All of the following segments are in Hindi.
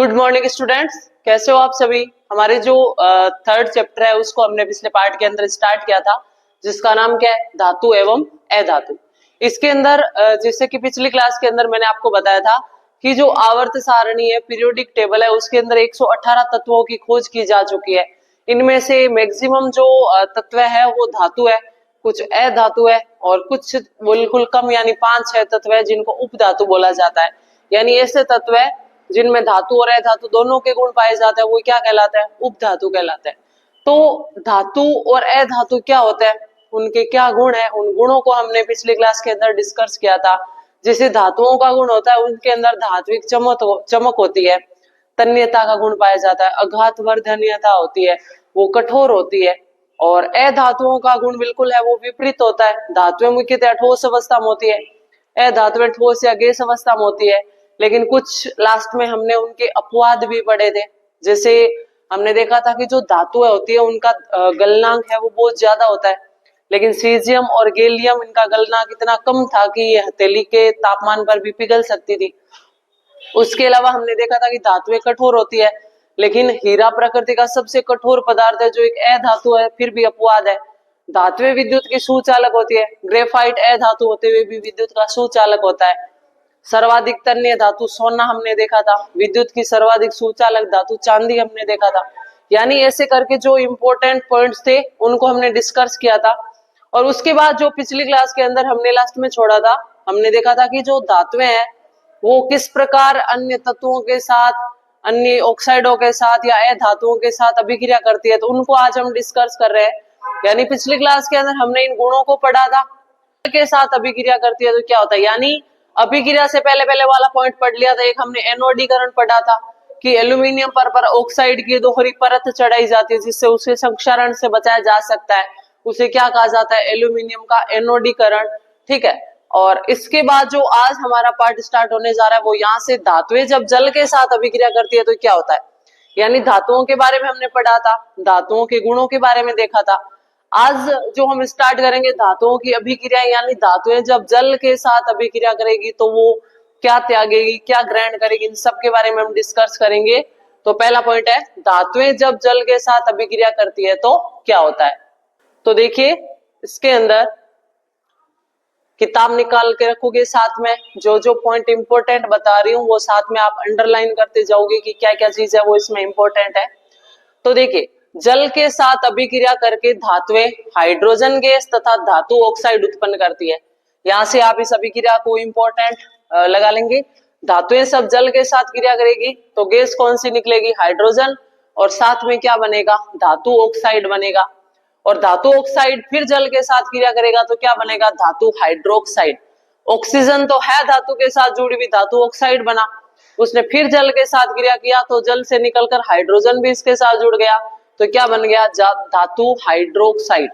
गुड मॉर्निंग स्टूडेंट्स, कैसे हो आप सभी। हमारे जो थर्ड चैप्टर है उसको हमने पिछले पार्ट के अंदर स्टार्ट किया था, जिसका नाम क्या है, धातु एवं अधातु। इसके अंदर जैसे कि पिछली क्लास के अंदर मैंने आपको बताया था कि जो आवर्त सारणी है, पीरियोडिक टेबल है, उसके अंदर 118 तत्वों की खोज की जा चुकी है। इनमें से मैक्सिमम जो तत्व है वो धातु है, कुछ अधातु है और कुछ बिल्कुल कम यानी 5-6 तत्व है जिनको उपधातु बोला जाता है। यानी ऐसे तत्व है जिनमें धातु और अधातु दोनों के गुण पाए जाते हैं, वो क्या कहलाता है, उपधातु कहलाता है। तो धातु और अधातु क्या होता है, उनके क्या गुण है, उन गुणों को हमने पिछली क्लास के अंदर डिस्कस किया था। जैसे धातुओं का गुण होता है उनके अंदर धात्विक चमक होती है, तन्यता का गुण पाया जाता है, अघात वर्धनीयता होती है, वो कठोर होती है। और अधातुओं का गुण बिल्कुल है वो विपरीत होता है, धातुएं मुख्यतः ठोस अवस्था में होती है, अधातुएं ठोस या गैस अवस्था में होती है। लेकिन कुछ लास्ट में हमने उनके अपवाद भी पढ़े थे। जैसे हमने देखा था कि जो धातुएं होती है उनका गलनांक है वो बहुत ज्यादा होता है, लेकिन सीजियम और गैलियम इनका गलनांक इतना कम था कि ये हथेली के तापमान पर भी पिघल सकती थी। उसके अलावा हमने देखा था कि धातुएं कठोर होती है, लेकिन हीरा प्रकृति का सबसे कठोर पदार्थ है जो एक अधातु है, फिर भी अपवाद है। धातुएं विद्युत की सुचालक होती है, ग्रेफाइट अधातु होते हुए भी विद्युत का सुचालक होता है। सर्वाधिक तन्य धातु सोना हमने देखा था, विद्युत की सर्वाधिक सुचालक धातु चांदी हमने देखा था। यानी ऐसे करके जो इंपॉर्टेंट पॉइंट्स थे उनको हमने डिस्कस किया था। और उसके बाद जो पिछली क्लास के अंदर हमने लास्ट में छोड़ा था, हमने देखा था कि जो धातुएं हैं वो किस प्रकार अन्य तत्वों के साथ, अन्य ऑक्साइडों के साथ या अधातुओं के साथ अभिक्रिया करती है, तो उनको आज हम डिस्कस कर रहे हैं। यानी पिछली क्लास के अंदर हमने इन गुणों को पढ़ा था, के साथ अभिक्रिया करती है तो क्या होता है। यानी अभिक्रिया से पहले पहले वाला पॉइंट पढ़ लिया था, एक हमने एनोडीकरण पढ़ा था कि एल्यूमिनियम पर ऑक्साइड की दोहरी परत चढ़ाई जाती है जिससे उसे संक्षारण से बचाया जा सकता है, उसे क्या कहा जाता है, एल्यूमिनियम का एनोडीकरण। ठीक है। और इसके बाद जो आज हमारा पार्ट स्टार्ट होने जा रहा है वो यहाँ से धातुएं जब जल के साथ अभिक्रिया करती है तो क्या होता है। यानी धातुओं के बारे में हमने पढ़ा था, धातुओं के गुणों के बारे में देखा था। आज जो हम स्टार्ट करेंगे धातुओं की अभिक्रिया, यानी धातुएं जब जल के साथ अभिक्रिया करेगी तो वो क्या त्यागेगी, क्या ग्रहण करेगी, इन सब के बारे में हम डिस्कस करेंगे। तो पहला पॉइंट है, धातुएं जब जल के साथ अभिक्रिया करती है तो क्या होता है। तो देखिए इसके अंदर किताब निकाल के रखोगे, साथ में जो जो पॉइंट इंपॉर्टेंट बता रही हूँ वो साथ में आप अंडरलाइन करते जाओगे कि क्या क्या चीज है वो इसमें इंपॉर्टेंट है। तो देखिए, जल के साथ अभिक्रिया करके धातुएं हाइड्रोजन गैस तथा धातु ऑक्साइड उत्पन्न करती है। यहां से आप इस अभिक्रिया को इंपॉर्टेंट लगा लेंगे। धातुएं सब जल के साथ क्रिया करेगी तो गैस कौन सी निकलेगी, हाइड्रोजन, और साथ में क्या बनेगा, धातु ऑक्साइड बनेगा। और धातु ऑक्साइड फिर जल के साथ क्रिया करेगा तो क्या बनेगा, धातु हाइड्रोक्साइड। ऑक्सीजन तो है धातु के साथ जुड़ी हुई, धातु ऑक्साइड बना, उसने फिर जल के साथ क्रिया किया तो जल से निकलकर हाइड्रोजन भी इसके साथ जुड़ गया तो क्या बन गया, धातु हाइड्रोक्साइड।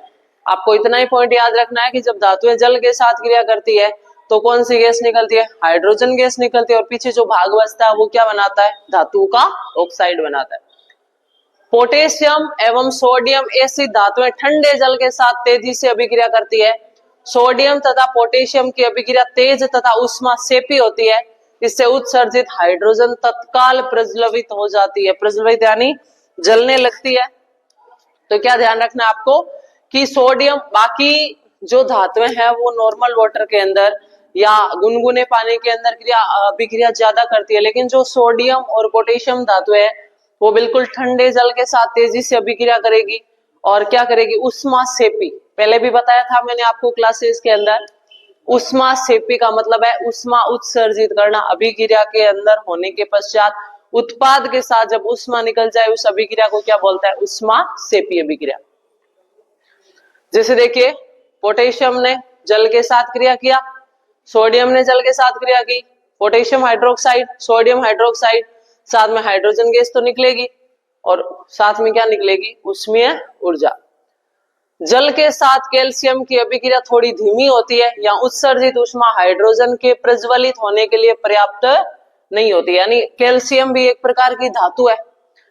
आपको इतना ही पॉइंट याद रखना है कि जब धातुएं जल के साथ क्रिया करती है तो कौन सी गैस निकलती है, हाइड्रोजन गैस निकलती है, और पीछे जो भाग बचता है वो क्या बनाता है, धातु का ऑक्साइड बनाता है। पोटेशियम एवं सोडियम ऐसी धातुएं ठंडे जल के साथ तेजी से अभिक्रिया करती है। सोडियम तथा पोटेशियम की अभिक्रिया तेज तथा उष्मा सेपी होती है, इससे उत्सर्जित हाइड्रोजन तत्काल प्रज्वलित हो जाती है, प्रज्वलित यानी जलने लगती है। तो क्या ध्यान रखना है आपको कि सोडियम, बाकी जो धातुएं हैं वो नॉर्मल वाटर के अंदर या गुनगुने पानी के अंदर अभिक्रिया ज्यादा करती है, लेकिन जो सोडियम और पोटेशियम धातुएं है वो बिल्कुल ठंडे जल के साथ तेजी से अभिक्रिया करेगी और क्या करेगी, उष्मा सेपी। पहले भी बताया था मैंने आपको क्लासेस के अंदर, उष्मा सेपी का मतलब है उष्मा उत्सर्जित करना। अभिक्रिया के अंदर होने के पश्चात उत्पाद के साथ जब उष्मा निकल जाए उस अभिक्रिया को क्या बोलता है, उष्मा सेपी अभिक्रिया। जैसे देखिए, पोटेशियम ने जल के साथ क्रिया किया, सोडियम ने जल के साथ क्रिया की, पोटेशियम हाइड्रोक्साइड, सोडियम हाइड्रोक्साइड, साथ में हाइड्रोजन गैस तो निकलेगी और साथ में क्या निकलेगी, उष्मीय ऊर्जा। जल के साथ कैल्शियम की अभिक्रिया थोड़ी धीमी होती है या उत्सर्जित उष्मा हाइड्रोजन के प्रज्वलित होने के लिए पर्याप्त नहीं होती। यानी कैल्शियम भी एक प्रकार की धातु है,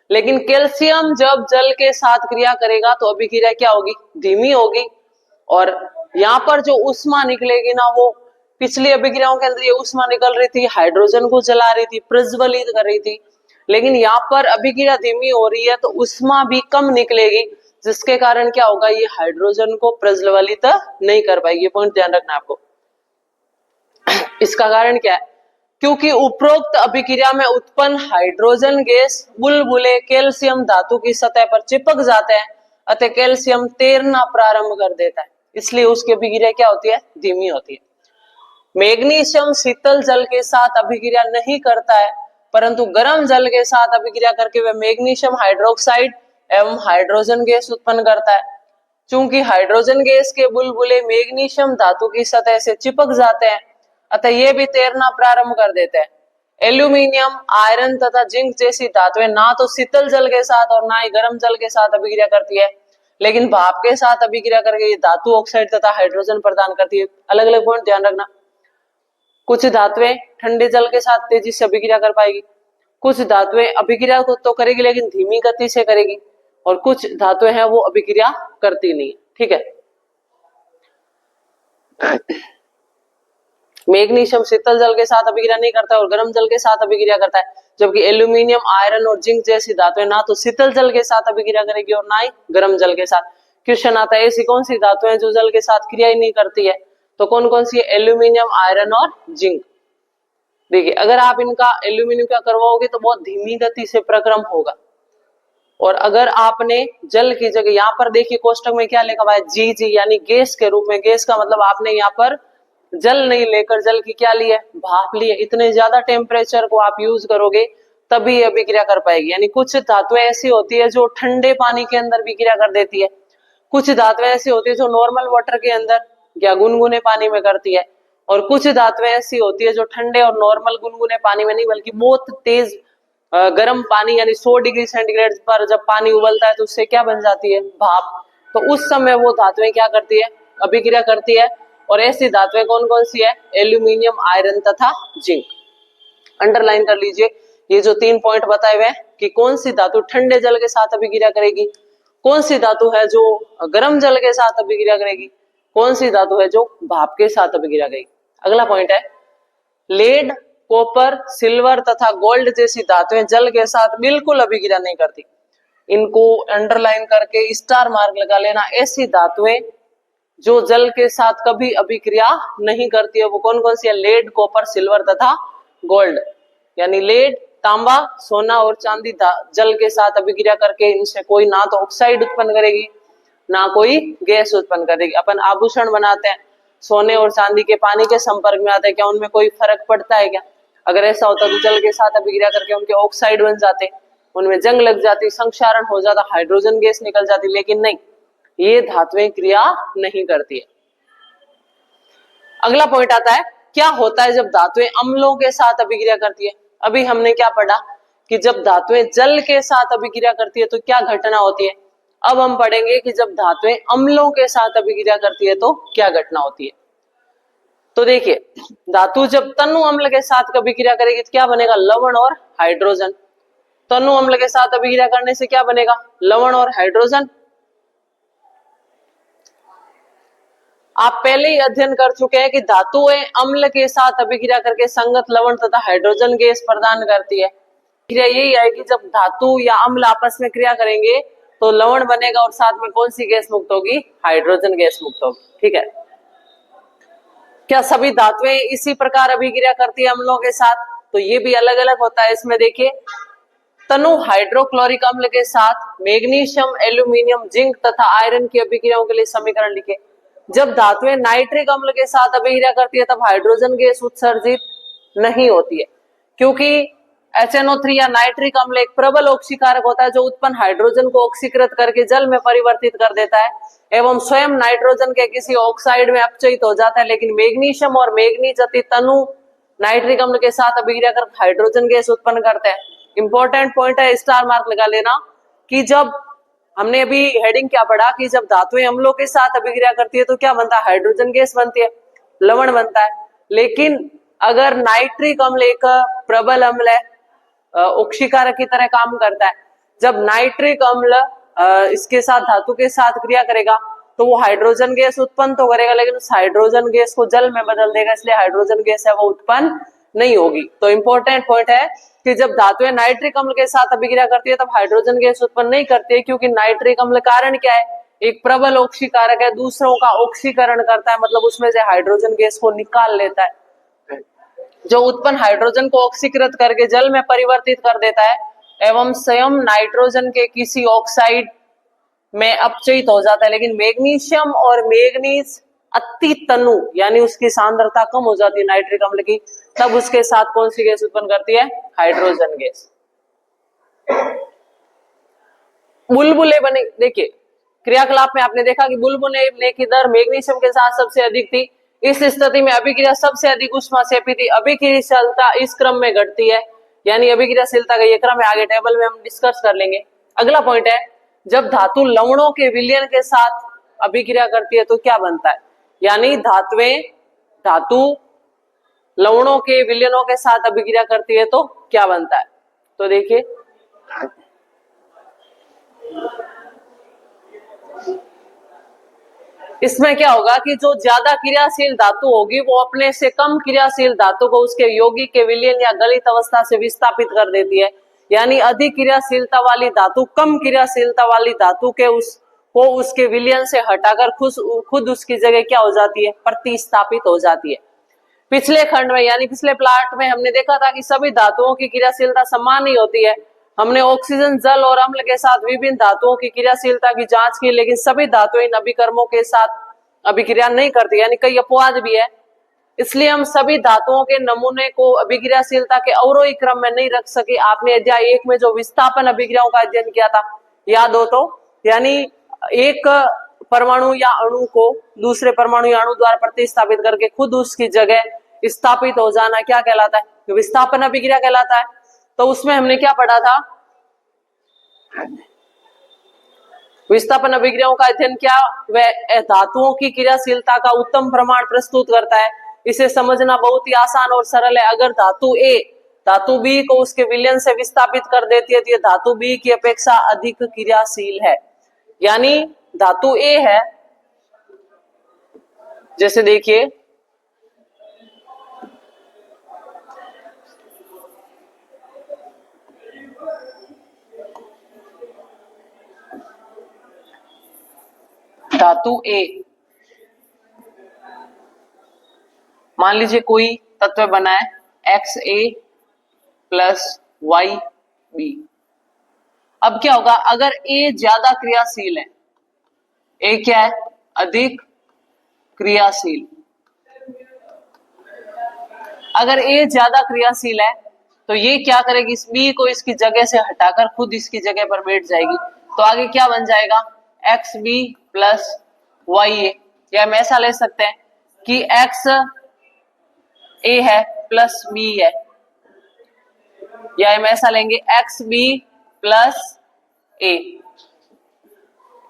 लेकिन कैल्शियम जब जल के साथ क्रिया करेगा तो अभिक्रिया क्या होगी, धीमी होगी, और यहाँ पर जो उष्मा निकलेगी ना वो पिछली अभिक्रियाओं के अंदर ये उष्मा निकल रही थी, हाइड्रोजन को जला रही थी, प्रज्वलित कर रही थी, लेकिन यहाँ पर अभिक्रिया धीमी हो रही है तो उष्मा भी कम निकलेगी, जिसके कारण क्या होगा, ये हाइड्रोजन को प्रज्वलित नहीं कर पाएगी। ये पॉइंट ध्यान रखना आपको। इसका कारण क्या है, क्योंकि उपरोक्त अभिक्रिया में उत्पन्न हाइड्रोजन गैस बुलबुले कैल्शियम धातु की सतह पर चिपक जाते हैं, अतः कैल्शियम तैरना प्रारंभ कर देता है, इसलिए उसकी अभिक्रिया क्या होती है, धीमी होती है। मैग्नीशियम शीतल जल के साथ अभिक्रिया नहीं करता है, परंतु गर्म जल के साथ अभिक्रिया करके वह मैग्नीशियम हाइड्रोक्साइड एवं हाइड्रोजन गैस उत्पन्न करता है। चूंकि हाइड्रोजन गैस के बुलबुले मैग्नीशियम धातु की सतह से चिपक जाते हैं, अतः ये भी तैरना प्रारंभ कर देते हैं। एल्यूमिनियम, आयरन तथा जिंक जैसी धातुएं ना तो शीतल जल के साथ और ना ही गर्म जल के साथ अभिक्रिया करती है, लेकिन भाप के साथ अभिक्रिया करके ये धातु ऑक्साइड तथा हाइड्रोजन प्रदान करती है। अलग अलग पॉइंट ध्यान रखना। कुछ धातुएं ठंडे जल के साथ तेजी से अभिक्रिया कर पाएगी, कुछ धातुएं अभिक्रिया को तो करेगी लेकिन धीमी गति से करेगी, और कुछ धातुएं हैं वो अभिक्रिया करती नहीं। ठीक है। मैग्नीशियम शीतल जल के साथ अभिक्रिया नहीं करता है और गर्म जल के साथ अभिक्रिया करता है, जबकि एल्यूमिनियम, आयरन और जिंक जैसी धातुएं ना तो शीतल जल के साथ अभिक्रिया करेगी और ना ही गर्म जल के साथ। क्वेश्चन आता है ऐसी कौन सी धातुएं जो जल के साथ क्रिया ही नहीं करती है, तो कौन कौन सी है, एल्यूमिनियम, आयरन और जिंक। देखिए अगर आप इनका एल्यूमिनियम का करवाओगे तो बहुत धीमी गति से प्रक्रम होगा, और अगर आपने जल की जगह यहाँ पर देखिए कोष्टक में क्या लिखा हुआ है, जी यानी गैस के रूप में। गैस का मतलब आपने यहाँ पर जल नहीं लेकर जल की क्या ली है, भाप ली है। इतने ज्यादा टेम्परेचर को आप यूज करोगे तभी अभिक्रिया कर पाएगी। यानी कुछ धातुएं ऐसी होती है जो ठंडे पानी के अंदर भी क्रिया कर देती है, कुछ धातुएं ऐसी होती है जो नॉर्मल वाटर के अंदर या गुनगुने पानी में करती है, और कुछ धातुएं ऐसी होती है जो ठंडे और नॉर्मल गुनगुने पानी में नहीं बल्कि बहुत तेज गर्म पानी यानी 100 डिग्री सेंटीग्रेड पर जब पानी उबलता है तो उससे क्या बन जाती है, भाप। तो उस समय वो धातुएं क्या करती है, अभिक्रिया करती है। और ऐसी धातुएं कौन कौन सी है, एल्यूमिनियम, आयरन तथा जिंक। अंडरलाइन कर लीजिए ये जो 3 पॉइंट बताए हुए हैं कि कौन सी धातु ठंडे जल के साथ अभिक्रिया करेगी, कौन सी धातु है जो गर्म जल के साथ अभिक्रिया करेगी, कौन सी धातु है जो भाप के साथ अभिक्रिया करेगी। अगला पॉइंट है, लेड, कॉपर, सिल्वर तथा गोल्ड जैसी धातुएं जल के साथ बिल्कुल अभिक्रिया नहीं करती। इनको अंडरलाइन करके स्टार मार्क लगा लेना। ऐसी धातुएं जो जल के साथ कभी अभिक्रिया नहीं करती है वो कौन कौन सी है, लेड, कॉपर, सिल्वर तथा गोल्ड। यानी लेड, तांबा, सोना और चांदी जल के साथ अभिक्रिया करके इनसे कोई ना तो ऑक्साइड उत्पन्न करेगी ना कोई गैस उत्पन्न करेगी। अपन आभूषण बनाते हैं, सोने और चांदी के पानी के संपर्क में आते हैं, क्या उनमें कोई फर्क पड़ता है क्या? अगर ऐसा होता तो जल के साथ अभिक्रिया करके उनके ऑक्साइड बन जाते, उनमें जंग लग जाती, संक्षारण हो जाता, हाइड्रोजन गैस निकल जाती, लेकिन नहीं, ये धातुएं क्रिया नहीं करती है। अगला पॉइंट आता है, क्या होता है जब धातुएं अम्लों के साथ अभिक्रिया करती है। अभी हमने क्या पढ़ा कि जब धातुएं जल के साथ अभिक्रिया करती है तो क्या घटना होती है। अब हम पढ़ेंगे कि जब धातुएं अम्लों के साथ अभिक्रिया करती है तो क्या घटना होती है। तो देखिए, धातु जब तनु अम्ल के साथ अभिक्रिया करेगी तो क्या बनेगा, लवण और हाइड्रोजन। तनु अम्ल के साथ अभिक्रिया करने से क्या बनेगा, लवण और हाइड्रोजन। आप पहले ही अध्ययन कर चुके हैं कि धातुएं अम्ल के साथ अभिक्रिया करके संगत लवण तथा हाइड्रोजन गैस प्रदान करती है। क्रिया यही आएगी जब धातु या अम्ल आपस में क्रिया करेंगे तो लवण बनेगा और साथ में कौन सी गैस मुक्त होगी, हाइड्रोजन गैस मुक्त होगी। ठीक है, क्या सभी धातुएं इसी प्रकार अभिक्रिया करती है अम्लों के साथ? तो ये भी अलग अलग होता है। इसमें देखिए, तनु हाइड्रोक्लोरिक अम्ल के साथ मैग्नीशियम, एल्यूमिनियम, जिंक तथा आयरन की अभिक्रियाओं के लिए समीकरण लिखे। जब धातुएं नाइट्रिक अम्ल के साथ अभिक्रिया करती है तब हाइड्रोजन गैस उत्सर्जित नहीं होती है, क्योंकि HNO3 या नाइट्रिक अम्ल एक प्रबल ऑक्सीकारक होता है जो उत्पन्न हाइड्रोजन को ऑक्सीकृत करके जल में परिवर्तित कर देता है एवं स्वयं नाइट्रोजन के किसी ऑक्साइड में अपचयित हो जाता है। लेकिन मैग्नीशियम और मैग्नीज अति तनु नाइट्रिक अम्ल के साथ अभिक्रिया कर हाइड्रोजन गैस उत्पन्न करते हैं। इंपॉर्टेंट पॉइंट है, स्टार मार्क लगा लेना कि जब हमने अभी हेडिंग क्या पढ़ा कि जब धातुएं अम्लों के साथ अभिक्रिया करती है तो क्या बनता है, हाइड्रोजन गैस बनती है, लवण बनता है। लेकिन अगर नाइट्रिक अम्ल एक प्रबल अम्ल है, ऑक्सीकारक की तरह काम करता है, जब नाइट्रिक अम्ल इसके साथ धातु के साथ क्रिया करेगा तो वो हाइड्रोजन गैस उत्पन्न तो करेगा लेकिन उस हाइड्रोजन गैस को जल में बदल देगा, इसलिए हाइड्रोजन गैस है वो उत्पन्न नहीं होगी। तो इंपॉर्टेंट पॉइंट है कि जब धातुएं नाइट्रिक अम्ल के साथ अभिक्रिया करती है तब हाइड्रोजन गैस उत्पन्न नहीं करती है, क्योंकि नाइट्रिक अम्ल कारण क्या है, एक प्रबल ऑक्सीकारक है, दूसरों का ऑक्सीकरण करता है, मतलब उसमें से हाइड्रोजन गैस को निकाल लेता है, जो उत्पन्न हाइड्रोजन को ऑक्सीकृत करके जल में परिवर्तित कर देता है एवं स्वयं नाइट्रोजन के किसी ऑक्साइड में अपचयित हो जाता है। लेकिन मैग्नीशियम और मैग्नीज अति तनु यानी उसकी सांद्रता कम हो जाती है नाइट्रिक अम्ल की, तब उसके साथ कौन सी गैस उत्पन्न करती है, हाइड्रोजन गैस। बुलबुले बने, देखिए क्रियाकलाप में आपने देखा कि बुलबुले की दर मैग्नीशियम के साथ सबसे अधिक थी। इस स्थिति में अभिक्रिया सबसे अधिक उष्माक्षेपी थी, अभिक्रियाशीलता इस क्रम में घटती है, यानी अभिक्रियाशीलता का ये क्रम है, आगे टेबल में हम डिस्कस कर लेंगे। अगला पॉइंट है, जब धातु लवणों के विलयन के साथ अभिक्रिया करती है तो क्या बनता है, यानी धातु लवणों के विलयनों के साथ अभिक्रिया करती है तो क्या बनता है। तो देखिए इसमें क्या होगा कि जो ज्यादा क्रियाशील धातु होगी वो अपने से कम क्रियाशील धातु को उसके यौगिक के विलयन या गलित अवस्था से विस्थापित कर देती है, यानी अधिक क्रियाशीलता वाली धातु कम क्रियाशीलता वाली धातु के उसके विलयन से हटाकर खुद उसकी जगह क्या हो जाती है, प्रतिस्थापित हो जाती है। पिछले खंड में यानी पिछले प्लाट में हमने देखा था कि सभी धातुओं की क्रियाशीलता समान नहीं होती है। हमने ऑक्सीजन, जल और अम्ल के साथ विभिन्न धातुओं की क्रियाशीलता की जांच की, लेकिन सभी धातुएं इन अभिकर्मों के साथ अभिक्रिया नहीं करती, यानी कई अपवाद भी है। इसलिए हम सभी धातुओं के नमूने को अभिक्रियाशीलता के अवरोही क्रम में नहीं रख सके। आपने अध्याय 1 में जो विस्थापन अभिक्रियाओं का अध्ययन किया था याद हो तो, यानी एक परमाणु या अणु को दूसरे परमाणु या अणु द्वारा प्रतिस्थापित करके खुद उसकी जगह स्थापित हो जाना क्या कहलाता है, विस्थापन अभिक्रिया कहलाता है। तो उसमें हमने क्या पढ़ा था, विस्थापन अभिक्रियाओं का अध्ययन क्या, वह धातुओं की क्रियाशीलता का उत्तम प्रमाण प्रस्तुत करता है। इसे समझना बहुत ही आसान और सरल है। अगर धातु ए धातु बी को उसके विलयन से विस्थापित कर देती है तो ये धातु बी की अपेक्षा अधिक क्रियाशील है, यानी धातु ए है, जैसे देखिए धातु ए, मान लीजिए कोई तत्व बना है XA प्लस YB। अब क्या होगा, अगर A ज्यादा क्रियाशील है, A क्या है, अधिक क्रियाशील, अगर A ज्यादा क्रियाशील है तो ये क्या करेगी, इस B को इसकी जगह से हटाकर खुद इसकी जगह पर बैठ जाएगी। तो आगे क्या बन जाएगा, XB प्लस YA, या हम ऐसा ले सकते हैं कि XA है प्लस B है, या हम ऐसा लेंगे XB प्लस A।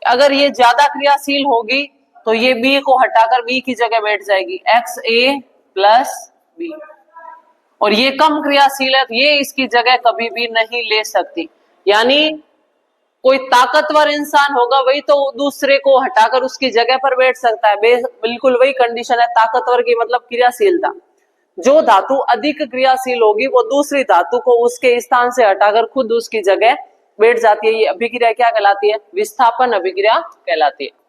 अगर ये ज्यादा क्रियाशील होगी तो ये B को हटाकर B की जगह बैठ जाएगी, XA प्लस B। और ये कम क्रियाशील है तो ये इसकी जगह कभी भी नहीं ले सकती, यानी कोई ताकतवर इंसान होगा वही तो दूसरे को हटाकर उसकी जगह पर बैठ सकता है। बिल्कुल वही कंडीशन है ताकतवर की, मतलब क्रियाशीलता। जो धातु अधिक क्रियाशील होगी वो दूसरी धातु को उसके स्थान से हटाकर खुद उसकी जगह बैठ जाती है। ये अभिक्रिया क्या कहलाती है, विस्थापन अभिक्रिया कहलाती है।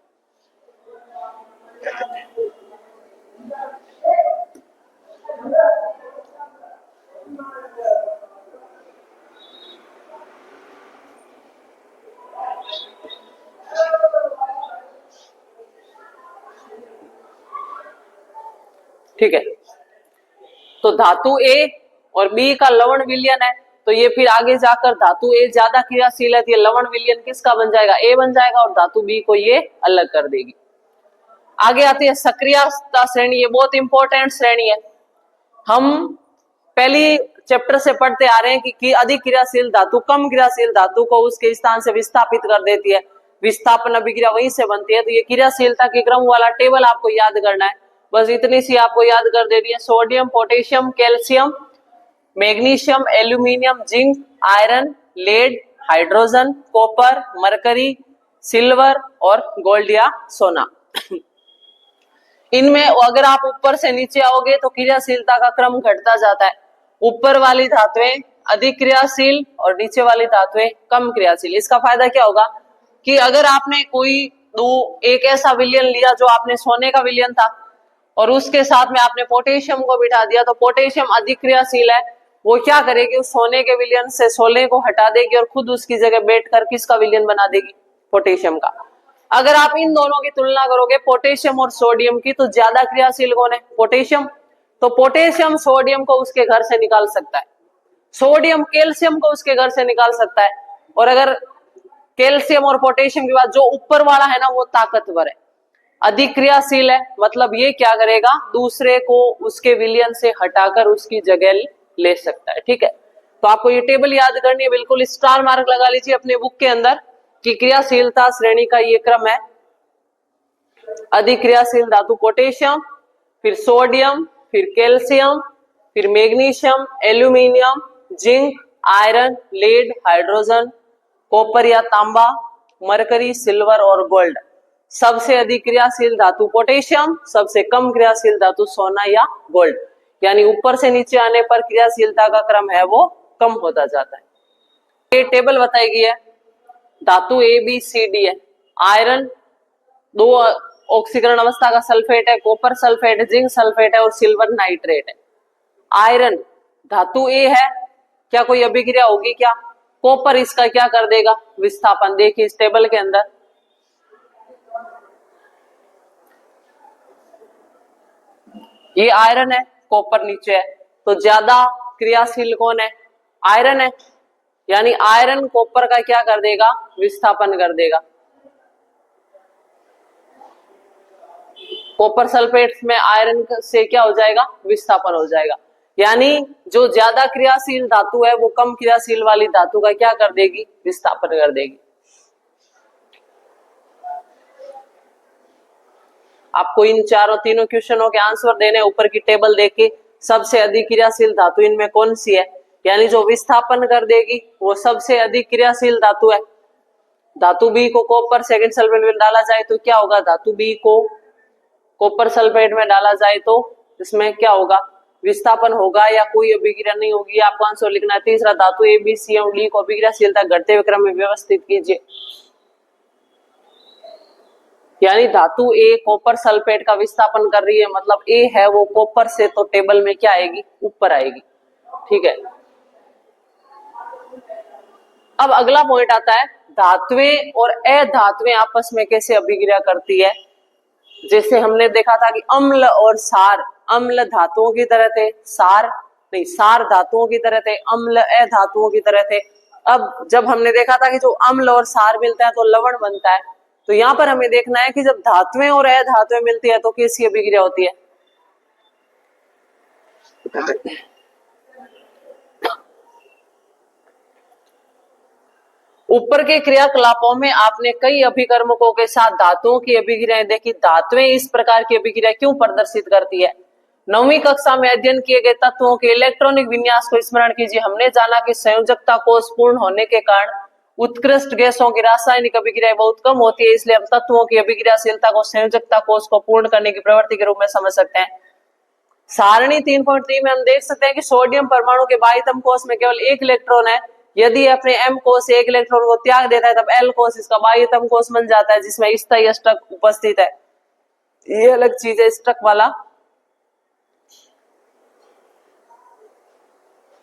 ठीक है, तो धातु A और B का लवण विलयन है, तो ये फिर आगे जाकर धातु A ज्यादा क्रियाशील है तो ये लवण विलयन किसका बन जाएगा, A बन जाएगा, और धातु B को ये अलग कर देगी। आगे आती है सक्रियता श्रेणी, ये बहुत इंपॉर्टेंट श्रेणी है। हम पहली चैप्टर से पढ़ते आ रहे हैं कि अधिक क्रियाशील धातु कम क्रियाशील धातु को उसके स्थान से विस्थापित कर देती है, विस्थापन अभिक्रिया वहीं से बनती है। तो ये क्रियाशीलता के क्रम वाला टेबल आपको याद करना है, बस इतनी सी आपको याद कर देनी है। Sodium, potassium, calcium, magnesium, aluminium, zinc, iron, lead, hydrogen, copper, mercury, silver और गोल्ड या सोना। इनमें अगर आप ऊपर से नीचे आओगे तो क्रियाशीलता का क्रम घटता जाता है। ऊपर वाली धातुएं अधिक क्रियाशील और नीचे वाली धातुएं कम क्रियाशील। इसका फायदा क्या होगा कि अगर आपने कोई एक ऐसा विलयन लिया जो आपने सोने का विलयन था और उसके साथ में आपने पोटेशियम को बिठा दिया, तो पोटेशियम अधिक क्रियाशील है, वो क्या करेगी, उस सोने के विलयन से सोने को हटा देगी और खुद उसकी जगह बैठकर किसका विलयन बना देगी, पोटेशियम का। अगर आप इन दोनों की तुलना करोगे पोटेशियम और सोडियम की, तो ज्यादा क्रियाशील कौन है, पोटेशियम। तो पोटेशियम सोडियम को उसके घर से निकाल सकता है, सोडियम कैल्शियम को उसके घर से निकाल सकता है। और अगर कैल्शियम और पोटेशियम की बात, जो ऊपर वाला है ना वो ताकतवर है, अधिक क्रियाशील है, मतलब ये क्या करेगा, दूसरे को उसके विलयन से हटाकर उसकी जगह ले सकता है। ठीक है, तो आपको ये टेबल याद करनी है, बिल्कुल स्टार मार्क लगा लीजिए अपने बुक के अंदर कि क्रियाशीलता श्रेणी का ये क्रम है। अधिक क्रियाशील धातु पोटेशियम, फिर सोडियम, फिर कैल्शियम, फिर magnesium, aluminium, zinc, iron, lead, hydrogen, copper या तांबा, मरकरी, सिल्वर और गोल्ड। सबसे अधिक क्रियाशील धातु पोटेशियम, सबसे कम क्रियाशील धातु सोना या गोल्ड। यानी ऊपर से नीचे आने पर क्रियाशीलता का क्रम है वो कम होता जाता है। ये टेबल बताई गई है, धातु ए बी सी डी है। आयरन 2 ऑक्सीकरण अवस्था का सल्फेट है, कॉपर सल्फेट है, जिंक सल्फेट है और सिल्वर नाइट्रेट है। आयरन धातु ए है, क्या कोई अभिक्रिया होगी क्या, कॉपर इसका क्या कर देगा, विस्थापन। देखिए इस टेबल के अंदर ये आयरन है, कॉपर नीचे है, तो ज्यादा क्रियाशील कौन है, आयरन है। यानी आयरन कॉपर का क्या कर देगा, विस्थापन कर देगा। कॉपर सल्फेट में आयरन से क्या हो जाएगा, विस्थापन हो जाएगा। यानी जो ज्यादा क्रियाशील धातु है वो कम क्रियाशील वाली धातु का क्या कर देगी, विस्थापन कर देगी। आपको इन तीनों क्वेश्चनों के आंसर देने, ऊपर की टेबल देख के सबसे अधिक क्रियाशील धातु इनमें कौन सी है, यानी जो विस्थापन कर देगी वो सबसे अधिक क्रियाशील धातु है। धातु बी को कॉपर सेकंड सल्फेट में डाला जाए तो क्या होगा, धातु बी को कॉपर सल्फेट में डाला जाए तो इसमें क्या होगा, विस्थापन होगा या कोई अभिक्रिया नहीं होगी। आपको आंसर लिखना है। तीसरा, धातु ए बी सी और डी को अभिक्रियाशीलता घटते हुए क्रम में व्यवस्थित कीजिए। यानी धातु ए कॉपर सल्फेट का विस्थापन कर रही है, मतलब ए है वो कॉपर से, तो टेबल में क्या आएगी, ऊपर आएगी। ठीक है, अब अगला पॉइंट आता है, धातुएं और अधातुएं आपस में कैसे अभिक्रिया करती है। जैसे हमने देखा था कि अम्ल और सार, अम्ल धातुओं की तरह थे, सार नहीं, सार धातुओं की तरह थे, अम्ल अधातुओं की तरह थे। अब जब हमने देखा था कि जो अम्ल और सार मिलता है तो लवण बनता है, तो यहां पर हमें देखना है कि जब धातुएं और अधातुएं मिलती है तो कैसी अभिक्रिया होती है। ऊपर के क्रियाकलापों में आपने कई अभिकर्मकों के साथ धातुओं की अभिक्रियाएं देखी। धातुएं इस प्रकार की अभिक्रिया क्यों प्रदर्शित करती है। 9वीं कक्षा में अध्ययन किए गए तत्वों के इलेक्ट्रॉनिक विन्यास को स्मरण कीजिए। हमने जाना कि संयोजकता कोष पूर्ण होने के कारण उत्कृष्ट गैसों की रासायनिक अभिक्रिया बहुत कम होती है, इसलिए हम तत्वों की अभिक्रियाशीलता को संयोजकता कोष को पूर्ण करने की प्रवृत्ति के रूप में समझ सकते हैं। सारणी 3.3 में हम देख सकते हैं कि सोडियम परमाणु के बाह्यतम कोष में केवल एक इलेक्ट्रॉन है। यदि अपने एम कोष एक इलेक्ट्रॉन को त्याग देता है तब एल कोष इसका बाह्यतम कोष बन जाता है, जिसमें स्थायी अष्टक उपस्थित है। ये अलग चीज है, अष्टक वाला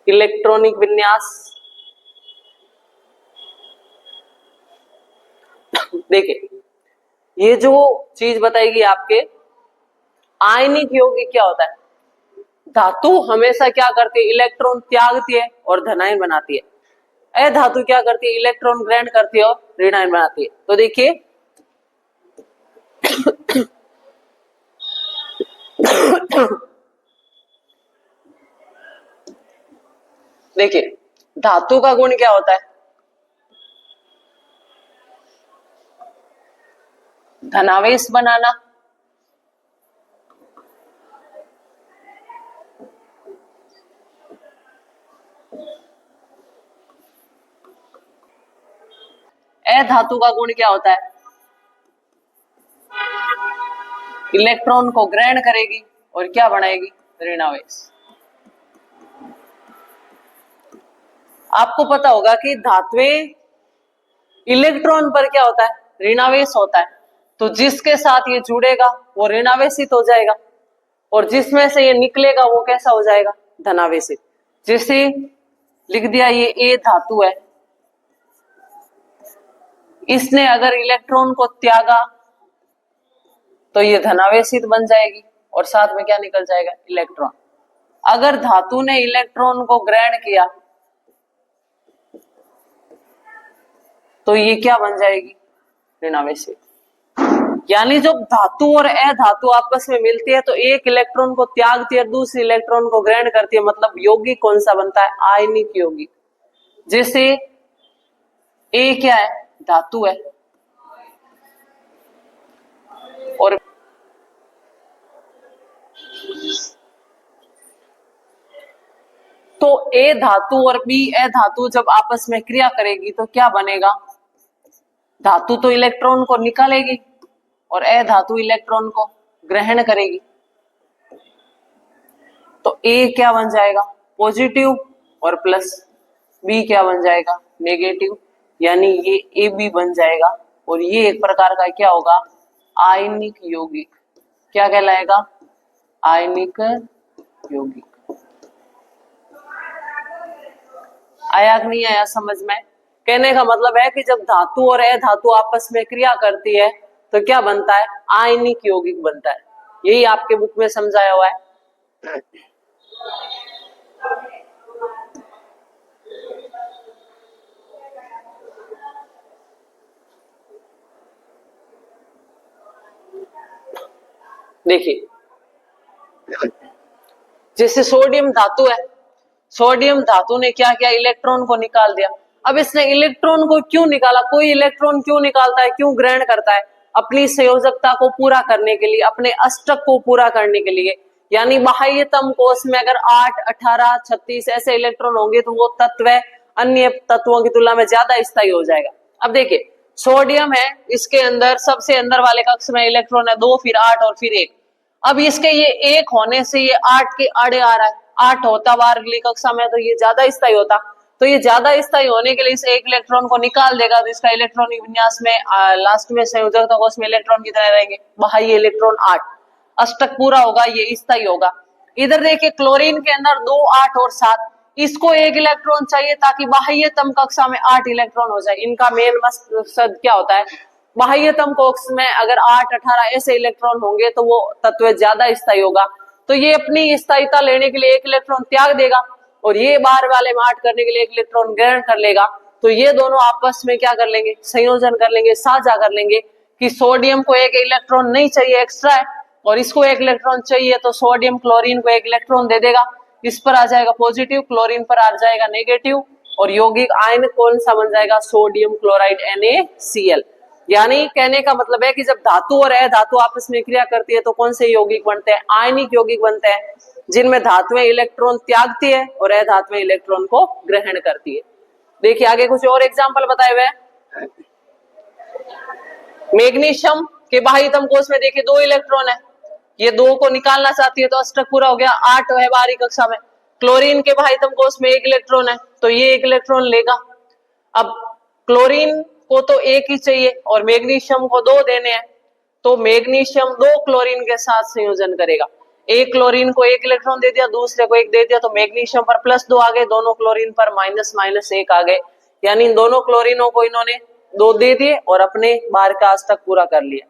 इलेक्ट्रॉनिक विन्यास। देखिए ये जो चीज बताएगी आपके आयनिक यौगिक क्या होता है। धातु हमेशा क्या करती है, इलेक्ट्रॉन त्यागती है और धनायन बनाती है। अधातु क्या करती है, इलेक्ट्रॉन ग्रहण करती है और ऋणायन बनाती है। तो देखिए देखिए धातु का गुण क्या होता है, धनावेश बनाना। अधातु का गुण क्या होता है, इलेक्ट्रॉन को ग्रहण करेगी और क्या बनाएगी, ऋणावेश। आपको पता होगा कि धात्वें इलेक्ट्रॉन पर क्या होता है, ऋणावेश होता है, तो जिसके साथ ये जुड़ेगा वो ऋणावेशित हो जाएगा और जिसमें से ये निकलेगा वो कैसा हो जाएगा, धनावेशित। जैसे लिख दिया ये ए धातु है, इसने अगर इलेक्ट्रॉन को त्यागा तो ये धनावेशित बन जाएगी और साथ में क्या निकल जाएगा, इलेक्ट्रॉन। अगर धातु ने इलेक्ट्रॉन को ग्रहण किया तो ये क्या बन जाएगी, ऋणावेशित। यानी जब धातु और अधातु आपस में मिलती है तो एक इलेक्ट्रॉन को त्यागती है, दूसरी इलेक्ट्रॉन को ग्रहण करती है, मतलब यौगिक कौन सा बनता है, आयनिक यौगिक। जैसे ए क्या है, धातु है, और तो ए धातु और बी अधातु जब आपस में क्रिया करेगी तो क्या बनेगा, धातु तो इलेक्ट्रॉन को निकालेगी और अधातु इलेक्ट्रॉन को ग्रहण करेगी। तो ए क्या बन जाएगा, पॉजिटिव, और प्लस बी क्या बन जाएगा, नेगेटिव। यानी ये ए बी बन जाएगा और ये एक प्रकार का क्या होगा, आयनिक यौगिक। क्या कहलाएगा, आयनिक यौगिक। आया कि नहीं आया समझ में? कहने का मतलब है कि जब धातु और अधातु आपस में क्रिया करती है तो क्या बनता है, आयनिक यौगिक बनता है। यही आपके बुक में समझाया हुआ है। देखिए जैसे सोडियम धातु है, सोडियम धातु ने क्या किया, इलेक्ट्रॉन को निकाल दिया। अब इसने इलेक्ट्रॉन को क्यों निकाला, कोई इलेक्ट्रॉन क्यों निकालता है, क्यों ग्रहण करता है, अपनी संयोजकता को पूरा करने के लिए, अपने अष्टक को पूरा करने के लिए। यानी बाह्यतम कोश में अगर 8, 18, 36 ऐसे इलेक्ट्रॉन होंगे तो वो तत्व अन्य तत्वों की तुलना में ज्यादा स्थायी हो जाएगा। अब देखिए सोडियम है, इसके अंदर सबसे अंदर वाले कक्ष में इलेक्ट्रॉन है 2, फिर 8 और फिर 1। अब इसके ये 1 होने से ये 8 के आड़े आ रहा है, 8 होता बाहरली कक्षा में तो ये ज्यादा स्थायी होता, तो ये ज्यादा स्थायी होने के लिए इस एक इलेक्ट्रॉन को निकाल देगा तो इसका इलेक्ट्रॉनिक विन्यास में लास्ट में संयोजकता कोश में इलेक्ट्रॉन कितने रहेंगे, बाह्य इलेक्ट्रॉन 8, अष्टक पूरा होगा, ये स्थायी होगा। इधर देखिए क्लोरीन के अंदर 2, 8 और 7, इसको एक इलेक्ट्रॉन चाहिए ताकि बाह्यतम कक्षा में 8 इलेक्ट्रॉन हो जाए। इनका मेन मकसद क्या होता है, बाह्यतम कक्ष में अगर 8, 18 ऐसे इलेक्ट्रॉन होंगे तो वो तत्व ज्यादा स्थायी होगा। तो ये अपनी स्थायीता लेने के लिए एक इलेक्ट्रॉन त्याग देगा और ये बाहर वाले में 8 करने के लिए एक इलेक्ट्रॉन ग्रहण कर लेगा। तो ये दोनों आपस में क्या कर लेंगे, संयोजन कर लेंगे, साझा कर लेंगे कि सोडियम को एक इलेक्ट्रॉन नहीं चाहिए एक्स्ट्रा है और इसको एक इलेक्ट्रॉन चाहिए, तो सोडियम क्लोरीन को एक इलेक्ट्रॉन दे देगा, इस पर आ जाएगा पॉजिटिव, क्लोरीन पर आ जाएगा नेगेटिव और यौगिक आयन कौन सा बन जाएगा, सोडियम क्लोराइड NaCl। यानी कहने का मतलब है कि जब धातु और अधातु आपस में क्रिया करती है तो कौन से यौगिक बनते हैं, आयनिक यौगिक बनते हैं, जिनमें धातुएं इलेक्ट्रॉन त्यागती है और अधातुएं इलेक्ट्रॉन को ग्रहण करती है। देखिए आगे कुछ और एग्जांपल बताए हुए हैं। मैग्नीशियम के बाह्यतम कोश में देखिए 2 इलेक्ट्रॉन है, ये 2 को निकालना चाहती है तो अष्टक पूरा हो गया, 8 है बाहरी कक्षा में। क्लोरीन के बाह्यतम कोश में 1 इलेक्ट्रॉन है तो ये 1 इलेक्ट्रॉन लेगा। अब क्लोरीन को तो 1 ही चाहिए और मैग्नीशियम को 2 देने हैं, तो मैग्नीशियम 2 क्लोरीन के साथ संयोजन करेगा। एक क्लोरीन को 1 इलेक्ट्रॉन दे दिया, दूसरे को 1 दे दिया, तो मैग्नीशियम पर +2 आ गए, दोनों क्लोरीन पर -1 आ गए। यानी इन दोनों क्लोरीनों को इन्होंने 2 दे दिए और अपने बाहर का अष्टक पूरा कर लिया।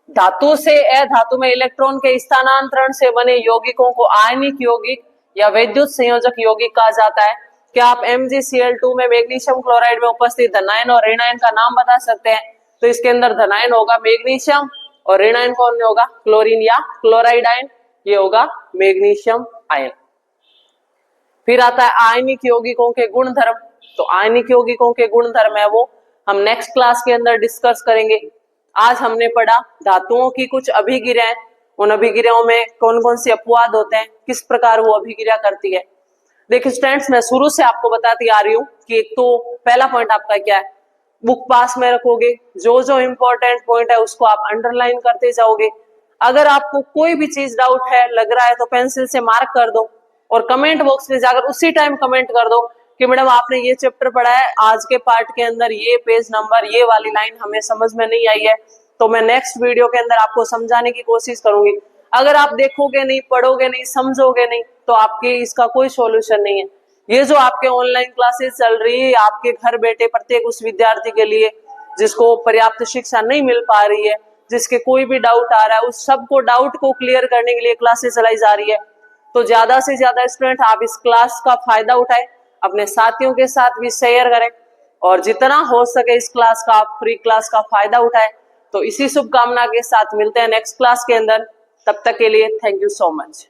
धातु से अधातु में इलेक्ट्रॉन के स्थानांतरण से बने यौगिकों को आयनिक यौगिक या विद्युत संयोजक यौगिक कहा जाता है। क्या आप MgCl2 में मैग्नीशियम क्लोराइड में उपस्थित धनायन और ऋणायन का नाम बता सकते हैं? तो इसके अंदर धनायन होगा मैग्नीशियम और ऋणायन कौन होगा, क्लोरीन या क्लोराइड आयन, ये होगा मैग्नीशियम आयन। फिर आता है आयनिक यौगिकों के गुणधर्म। तो आयनिक यौगिकों के गुणधर्म है वो हम नेक्स्ट क्लास के अंदर डिस्कस करेंगे। आज हमने पढ़ा धातुओं की कुछ अभिक्रियाएं, उन अभिक्रियाओं में कौन कौन से अपवाद होते हैं, किस प्रकार वो अभिक्रिया करती है। देखिए स्टूडेंट्स, मैं शुरू से आपको बताती आ रही हूँ कि एक तो पहला पॉइंट आपका क्या है, बुक पास में रखोगे, जो जो इंपॉर्टेंट पॉइंट है उसको आप अंडरलाइन करते जाओगे। अगर आपको कोई भी चीज डाउट है, लग रहा है, तो पेंसिल से मार्क कर दो और कमेंट बॉक्स में जाकर उसी टाइम कमेंट कर दो कि मैडम आपने ये चैप्टर पढ़ा है, आज के पार्ट के अंदर ये पेज नंबर, ये वाली लाइन हमें समझ में नहीं आई है, तो मैं नेक्स्ट वीडियो के अंदर आपको समझाने की कोशिश करूंगी। अगर आप देखोगे नहीं, पढ़ोगे नहीं, समझोगे नहीं, तो आपके इसका कोई सॉल्यूशन नहीं है। ये जो आपके ऑनलाइन क्लासेस चल रही है, आपके घर बैठे प्रत्येक उस विद्यार्थी के लिए जिसको पर्याप्त शिक्षा नहीं मिल पा रही है, जिसके कोई भी डाउट आ रहा है, उस सबको डाउट को क्लियर करने के लिए क्लासेस चलाई जा रही है। तो ज्यादा से ज्यादा स्टूडेंट आप इस क्लास का फायदा उठाएं, अपने साथियों के साथ भी शेयर करें और जितना हो सके इस क्लास का, आप फ्री क्लास का फायदा उठाएं। तो इसी शुभकामना के साथ मिलते हैं नेक्स्ट क्लास के अंदर। तब तक के लिए थैंक यू सो मच।